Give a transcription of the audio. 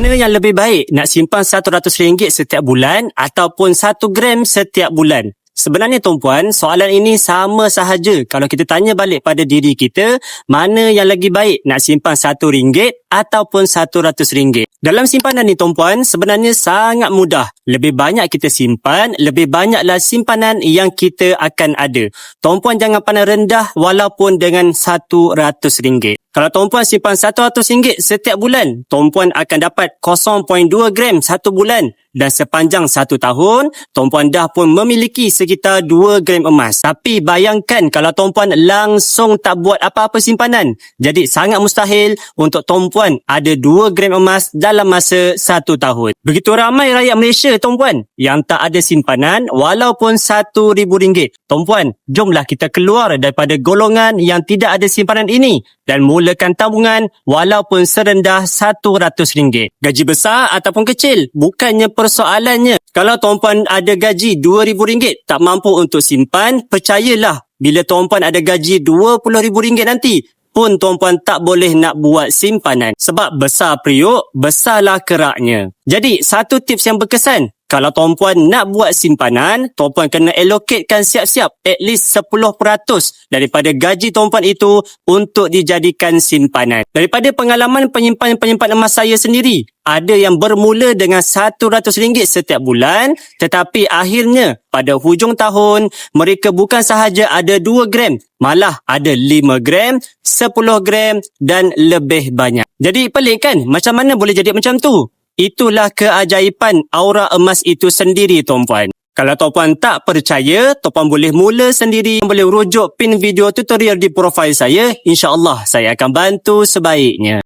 Mana yang lebih baik, nak simpan RM100 setiap bulan ataupun 1 gram setiap bulan? Sebenarnya tuan-puan, soalan ini sama sahaja kalau kita tanya balik pada diri kita, mana yang lagi baik, nak simpan RM1 ataupun RM100? Dalam simpanan ni tuan-puan, sebenarnya sangat mudah. Lebih banyak kita simpan, lebih banyaklah simpanan yang kita akan ada. Tuan-puan jangan pandang rendah walaupun dengan RM100. Kalau tuan-puan simpan RM100 setiap bulan, tuan-puan akan dapat 0.2 gram satu bulan. Dan sepanjang 1 tahun, tuan-puan dah pun memiliki sekitar 2 gram emas. Tapi bayangkan kalau tuan-puan langsung tak buat apa-apa simpanan. Jadi sangat mustahil untuk tuan-puan ada 2 gram emas dalam masa 1 tahun. Begitu ramai rakyat Malaysia tuan-puan yang tak ada simpanan walaupun RM1,000. Tuan-puan, jomlah kita keluar daripada golongan yang tidak ada simpanan ini dan mulakan tabungan walaupun serendah RM100. Gaji besar ataupun kecil, bukannya persoalannya. Kalau tuan-puan ada gaji RM2,000 tak mampu untuk simpan, percayalah bila tuan-puan ada gaji RM20,000 nanti pun tuan-puan tak boleh nak buat simpanan. Sebab besar periuk, besarlah keraknya. Jadi, satu tips yang berkesan. Kalau tuan-puan nak buat simpanan, tuan-puan kena allocatekan siap-siap at least 10% daripada gaji tuan-puan itu untuk dijadikan simpanan. Daripada pengalaman penyimpan emas saya sendiri, ada yang bermula dengan RM100 setiap bulan, tetapi akhirnya pada hujung tahun, mereka bukan sahaja ada 2 gram, malah ada 5 gram, 10 gram dan lebih banyak. Jadi pelik kan? Macam mana boleh jadi macam tu? Itulah keajaiban aura emas itu sendiri tuan-puan. Kalau tuan-puan tak percaya, tuan-puan boleh mula sendiri. Boleh rujuk pin video tutorial di profil saya. InsyaAllah saya akan bantu sebaiknya.